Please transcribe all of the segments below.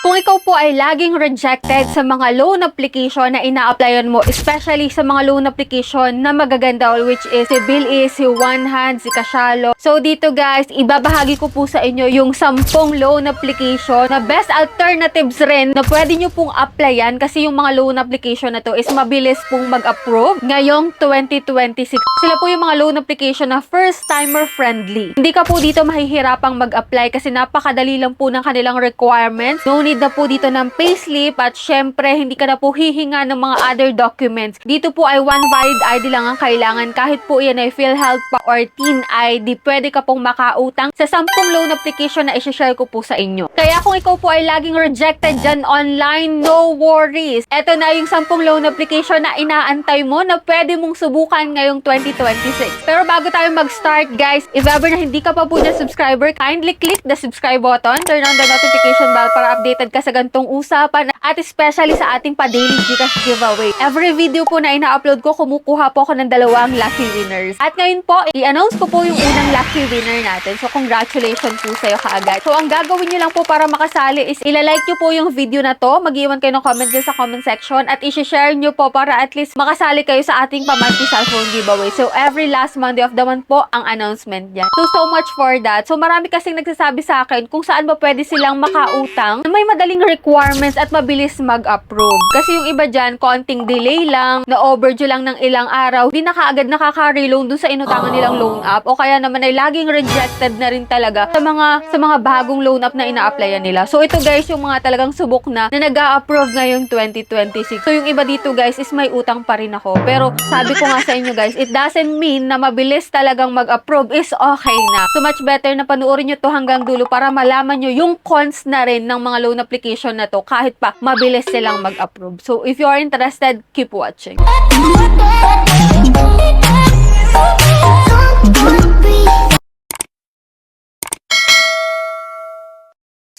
Kung ikaw po ay laging rejected sa mga loan application na ina-applyan mo, especially sa mga loan application na magaganda, which is si Bill, si One Hand, si Kasyalo. So dito guys, ibabahagi ko po sa inyo yung 10 loan application na best alternatives rin na pwede nyo pong applyan kasi yung mga loan application na to is mabilis pong mag-approve ngayong 2026. Sila po yung mga loan application na first-timer friendly. Hindi ka po dito mahihirapang mag-apply kasi napakadali lang po ng kanilang requirements. No need na po dito ng payslip at syempre hindi ka na po hihinga ng mga other documents. Dito po ay one valid ID lang ang kailangan. Kahit po yan ay PhilHealth pa or Teen ID, pwede ka pong makautang sa 10 loan application na isi-share ko po sa inyo. Kaya kung ikaw po ay laging rejected dyan online, no worries. Ito na yung 10 loan application na inaantay mo na pwede mong subukan ngayong 2026. Pero bago tayo mag-start guys, if ever na hindi ka pa po dyan subscriber, kindly click the subscribe button, turn on the notification bell para updated ka sa gantong usapan at especially sa ating pa-daily Gcash giveaway. Every video po na ina-upload ko, kumukuha po ako ng 2 lucky winners. At ngayon po, i-announce ko po yung unang lucky winner natin. So, congratulations po sa'yo kaagad. So, ang gagawin nyo lang po para makasali is ilalike nyo po yung video na to, mag-iwan kayo ng comment dyan sa comment section at i-share nyo po para at least makasali kayo sa ating pa-monthly cellphone giveaway. So, every last Monday of the month po ang announcement dyan. So much for that. So, marami kasing nagsasabi sa akin kung saan ba pwede silang makautang na may madaling requirements at mabilis mag-approve. Kasi yung iba dyan, konting delay lang, na overdue lang ng ilang araw, di na kaagad nakaka-reloan dun sa inutangan nilang loan app o kaya naman ay laging rejected na rin talaga sa mga bagong loan app na ina-applyan nila. So, ito guys, yung mga talagang subok na nag-a-approve ngayong 2026. So, yung iba dito guys is may utang pa rin ako. Pero, sabi ko nga sa inyo guys, it doesn't mean na mabilis talagang mag-approve is okay na. So, much better na panuorin nyo to hanggang dulo para malaman nyo yung cons na rin ng mga loan application na to kahit pa mabilis silang mag-approve. So, if you are interested, keep watching.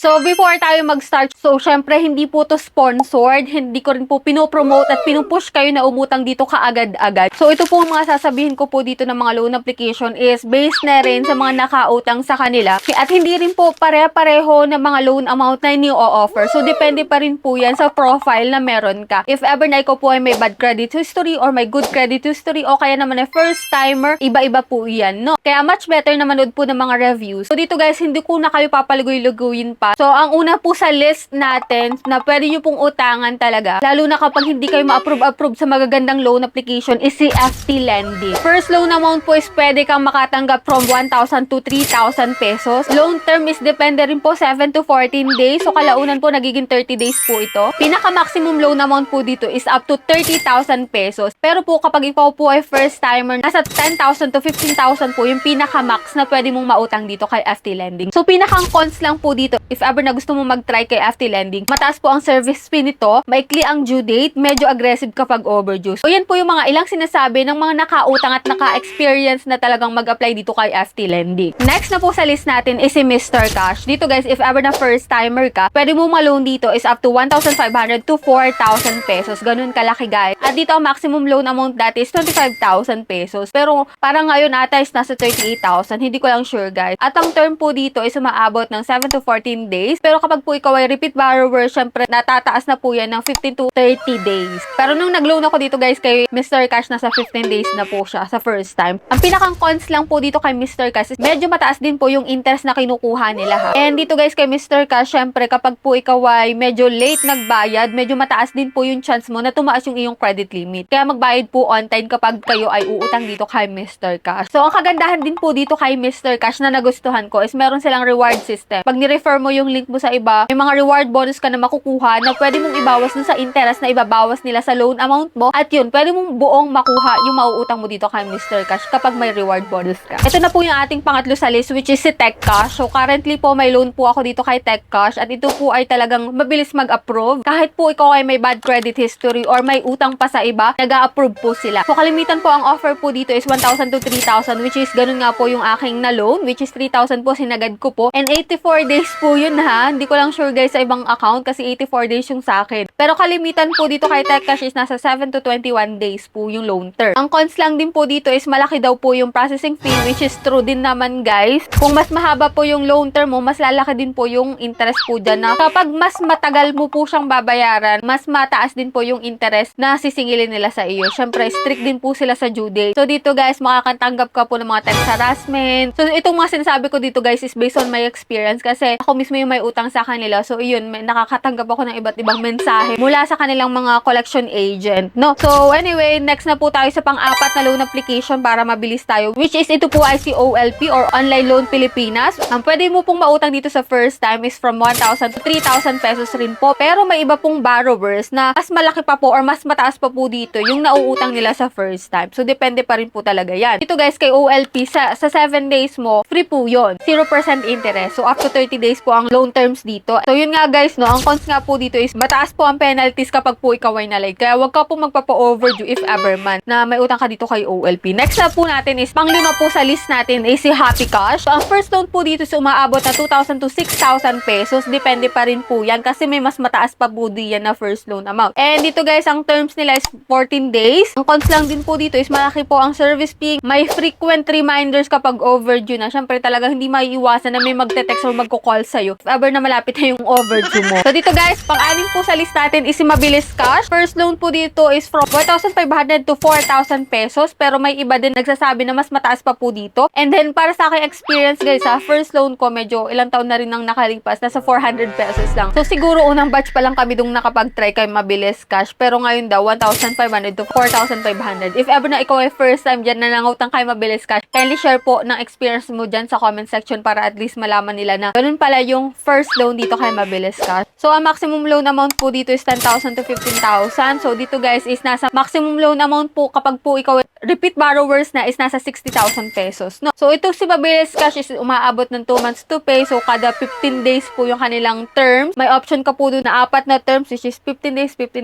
So, before tayo mag-start, so, syempre, hindi po to sponsored. Hindi ko rin po pinopromote at pinupush kayo na umutang dito kaagad-agad. So, ito po mga sasabihin ko po dito ng mga loan application is based na rin sa mga nakautang sa kanila. At hindi rin po pare-pareho ng mga loan amount na ini-o-offer. So, depende pa rin po yan sa profile na meron ka. If ever na ikaw po ay may bad credit history or may good credit history o kaya naman ay first-timer, iba-iba po yan, no? Kaya much better na manood po ng mga reviews. So, dito guys, hindi ko na kayo papalugoy-luguyin pa. So, ang una po sa list natin na pwede nyo pong utangan talaga, lalo na kapag hindi kayo ma-approve sa magagandang loan application, is si FT Lending. First loan amount po is pwede kang makatanggap from 1,000 to 3,000 pesos. Loan term is depende rin po 7 to 14 days. So, kalaunan po nagiging 30 days po ito. Pinaka-maximum loan amount po dito is up to 30,000 pesos. Pero po kapag ikaw po ay first timer, nasa 10,000 to 15,000 po yung pinaka-max na pwede mong mautang dito kay FT Lending. So, pinakang cons lang po dito, if ever na gusto mo mag-try kay FT Lending, mataas po ang service fee nito, maikli ang due date, medyo aggressive kapag overdue. So, yan po yung mga ilang sinasabi ng mga nakautang at naka-experience na talagang mag-apply dito kay FT Lending. Next na po sa list natin is si Mr. Cash. Dito guys, if ever na first timer ka, pwede mo ma-loan dito is up to 1,500 to 4,000 pesos. Ganun kalaki guys. At dito ang maximum loan amount dati is 25,000 pesos. Pero parang ngayon ata is nasa 38,000. Hindi ko lang sure guys. At ang term po dito is umaabot ng 7 to 14 days. Pero kapag po ikaw ay repeat borrower, syempre natataas na po yan ng 15 to 30 days. Pero nung nag-loan ako dito guys kay Mr. Cash, nasa 15 days na po siya sa first time. Ang pinakang cons lang po dito kay Mr. Cash is medyo mataas din po yung interest na kinukuha nila ha. And dito guys kay Mr. Cash, syempre kapag po ikaw ay medyo late nagbayad, medyo mataas din po yung chance mo na tumaas yung iyong credit limit. Kaya magbayad po on time kapag kayo ay uutang dito kay Mr. Cash. So ang kagandahan din po dito kay Mr. Cash na nagustuhan ko is meron silang reward system. Pag ni-refer mo yung link mo sa iba, may mga reward bonus ka na makukuha na pwede mong ibawas dun sa interest na ibabawas nila sa loan amount mo. At yun, pwede mong buong makuha yung mauutang mo dito kay Mr. Cash kapag may reward bonus ka. Ito na po yung ating pangatlo sa list, which is si Tech Cash. So currently po may loan po ako dito kay Tech Cash at ito po ay talagang mabilis mag-approve. Kahit po ikaw ay may bad credit history or may utang pa sa iba, nag-a-approve po sila. So kalimitan po ang offer po dito is 1,000 to 3,000, which is ganun nga po yung aking na loan, which is 3,000 po sinagad ko po. And 84 days po yun ha, hindi ko lang sure guys sa ibang account kasi 84 days yung sa akin. Pero kalimitan po dito kay Techcash is nasa 7 to 21 days po yung loan term. Ang cons lang din po dito is malaki daw po yung processing fee, which is true din naman guys. Kung mas mahaba po yung loan term mo, mas lalaki din po yung interest po dyan na kapag mas matagal mo po siyang babayaran, mas mataas din po yung interest na sisingilin nila sa iyo. Syempre, strict din po sila sa due date. So dito guys, makakatanggap ka po ng mga tax harassment. So itong mga sinasabi ko dito guys is based on my experience kasi ako mismo yung may utang sa kanila. So yun, nakakatanggap ako ng iba't ibang mensahe mula sa kanilang mga collection agent, no? So anyway, next na po tayo sa pang-apat na loan application para mabilis tayo, which is ito po ay si OLP or Online Loan Pilipinas. Ang pwede mo pong mautang dito sa first time is from 1,000 to 3,000 pesos rin po. Pero may iba pong borrowers na mas malaki pa po or mas mataas pa po dito yung nauutang nila sa first time. So depende pa rin po talaga yan. Dito guys, kay OLP, sa 7 days mo, free po yun. 0% interest. So up to 30 days po ang loan terms dito. So yun nga guys, no, ang cons nga po dito is mataas po ang penalties kapag po ikaw ay nalate. Kaya wag ka po magpapa-overdue if ever man na may utang ka dito kay OLP. Next na po natin is pang-lima po sa list natin is si Happy Cash. So ang first loan po dito is umaabot na 2,000 to 6,000 pesos. Depende pa rin po yan kasi may mas mataas pa po diyan na first loan amount. And dito guys, ang terms nila is 14 days. Ang cons lang din po dito is malaki po ang service fee. May frequent reminders kapag overdue na. Syempre talagang hindi maiiwasan na may magte-text or magko-call sa'yo if ever na malapit na yung overdue mo. So dito guys, pang-anim po sa list natin is si Mabilis Cash. First loan po dito is from 4,500 to 4,000 pesos. Pero may iba din nagsasabi na mas mataas pa po dito. And then para sa aking experience guys, sa first loan ko medyo ilang taon na rin nang nakalipas. Nasa 400 pesos lang. So siguro unang batch pa lang kami dung nakapag-try kay Mabilis Cash. Pero ngayon daw, 1,500 to 4,500. If ever na ikaw ay first time dyan na nangutang kay Mabilis Cash, kindly share po ng experience mo dyan sa comment section para at least malaman nila na ganun pala yung first loan dito kay Mabilis Cash. So ang maximum loan amount po dito is 10,000 to 15,000. So dito guys is nasa maximum loan amount po kapag po ikaw repeat borrowers na is nasa 60,000 pesos. No? So ito si Mabilis Cash is umaabot ng 2 months to pay. So kada 15 days po yung kanilang terms. May option ka po doon na 4 na terms which is 15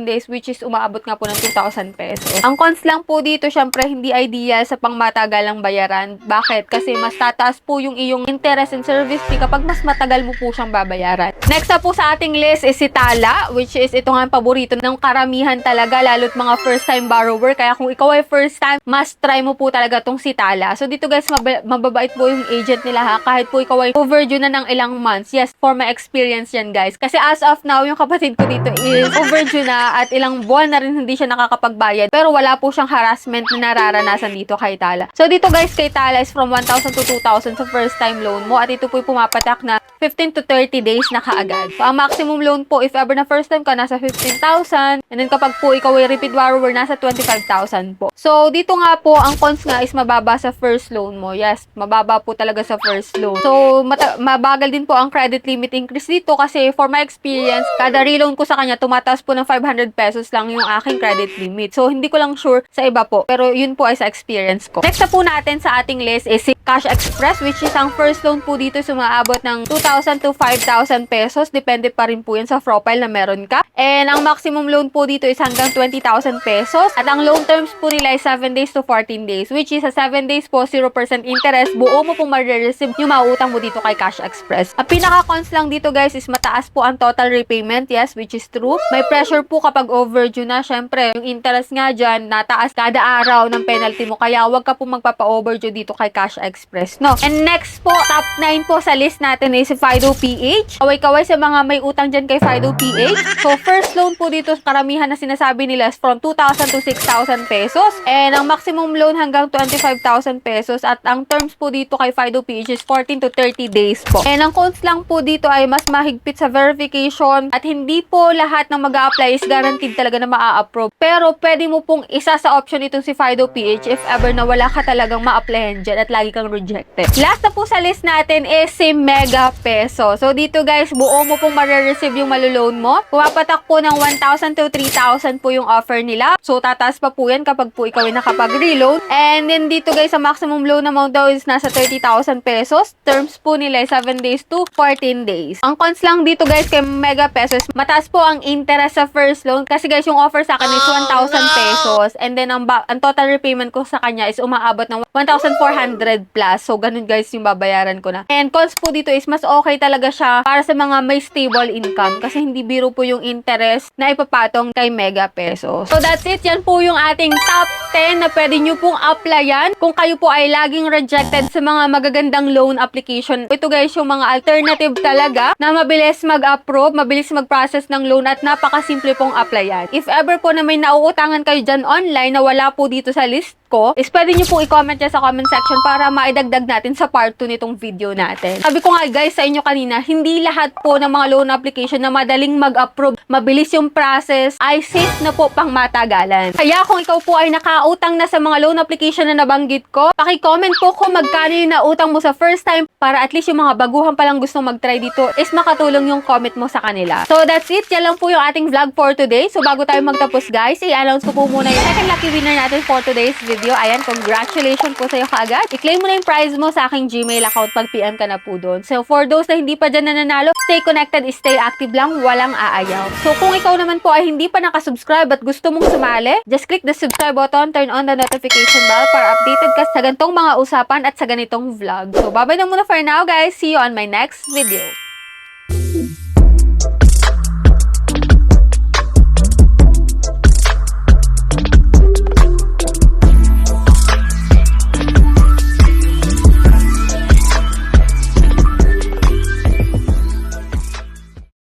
days which is umaabot nga po ng 2,000 pesos. Ang cons lang po dito, syempre hindi ideal sa pangmatagalang bayaran. Bakit? Kasi mas tataas po yung iyong interest and service fee kapag mas matagal mo po siyang babayaran. Next na po sa ating list is si Tala, which is ito nga ang paborito ng karamihan talaga, lalo't mga first time borrower. Kaya kung ikaw ay first time, must try mo po talaga tong si Tala. So dito guys, mababait po yung agent nila ha, kahit po ikaw ay overdue na ng ilang months. Yes, for my experience yan guys. Kasi as of now, yung kapatid ko dito is overdue na at ilang buwan na rin hindi siya nakakapagbayad. Pero wala po siyang harassment na nararanasan dito kay Tala. So dito guys, kay Tala is from 1,000 to 2,000 sa first time loan mo. At ito po yung pumapatak na 15 to 30 days na kaagad. So ang maximum loan po, if ever na first time ka, nasa 15,000. And then kapag po ikaw ay repeat borrower, nasa 25,000 po. So dito nga po, ang cons nga is mababa sa first loan mo. Yes, mababa po talaga sa first loan. So mabagal din po ang credit limit increase dito kasi for my experience, kada reloan ko sa kanya, tumataas po ng 500 pesos lang yung aking credit limit. So hindi ko lang sure sa iba po. Pero yun po ay sa experience ko. Next na po natin sa ating list is si Cash Express, which is ang first loan po dito sumaabot ng 2,000 to 5,000 pesos. Depende pa rin po yan sa profile na meron ka. And ang maximum loan po dito is hanggang 20,000 pesos. At ang loan terms po nila is 7 days to 14 days, which is sa 7 days po, 0% interest. Buo mo pong ma-receive yung mauutang mo dito kay Cash Express. Ang pinaka-cons lang dito guys is mataas po ang total repayment. Yes, which is true. May pressure po kapag overdue na. Syempre, yung interest nga dyan, nataas kada araw ng penalty mo. Kaya wag ka po magpapa-overdue dito kay Cash Express, no? And next po, top 9 po sa list natin is si Fido PH. Kaway-kaway sa mga may utang dyan kay Fido PH. So, first loan po dito, karamihan na sinasabi nila is from 2,000 to 6,000 pesos. And ang maximum loan hanggang 25,000 pesos. At ang terms po dito kay Fido PH is 14 to 30 days po. And ang cons lang po dito ay mas mahigpit sa verification at hindi po lahat ng mag-a-apply is guaranteed talaga na maa-approve. Pero pwede mo pong isa sa option itong si Fido PH if ever na wala ka talagang ma-applyan dyan at lagi kang rejected. Last na po sa list natin is si Mega Peso. So dito guys, buo mo pong ma-receive yung maluloan mo. Pumapatak po ng 1,000 to 3,000 po yung offer nila. So tataas pa po yan kapag po ikaw ay nakapag kapag reload. And then dito guys, sa maximum loan amount daw is nasa 30,000 pesos. Terms po nila 7 days to 14 days. Ang cons lang dito guys kay Mega Pesos, mataas po ang interest sa first loan kasi guys yung offer sa akin is 1,000 pesos and then ang total repayment ko sa kanya is umaabot ng 1,400 plus. So ganun guys yung babayaran ko na. And cons po dito is mas okay talaga siya para sa mga may stable income kasi hindi biro po yung interest na ipapatong kay Mega Pesos. So that's it. Yan po yung ating top 10 na pwede nyo pong applyan kung kayo po ay laging rejected sa mga magagandang loan application. Ito guys yung mga alternative talaga na mabilis mag-approve, mabilis mag-process ng loan at napakasimple pong applyan. If ever po na may nauutangan kayo dyan online na wala po dito sa list ko, is pwede nyo po i-comment dyan sa comment section para maidagdag natin sa part 2 nitong video natin. Sabi ko nga guys sa inyo kanina, hindi lahat po ng mga loan application na madaling mag-approve, mabilis yung process, ay safe na po pang matagalan. Kaya kung ikaw po ay nakautang na sa mga loan application na nabanggit ko, paki-comment po kung magkano yung nautang mo sa first time para at least yung mga baguhan palang gustong mag-try dito is makatulong yung comment mo sa kanila. So that's it. Yan lang po yung ating vlog for today. So bago tayo magtapos guys, i-announce ko po muna yung second lucky winner natin for today's video. Ayan, congratulations po sa'yo kaagad. I-claim mo na yung prize mo sa aking Gmail account pag PM ka na po doon. So for those na hindi pa dyan nananalo, stay connected, stay active lang, walang aayaw. So kung ikaw naman po ay hindi pa nakasubscribe at gusto mong sumali, just click the subscribe button, turn on the notification bell para updated ka sa ganitong mga usapan at sa ganitong vlog. So bye-bye na muna for now guys. See you on my next video.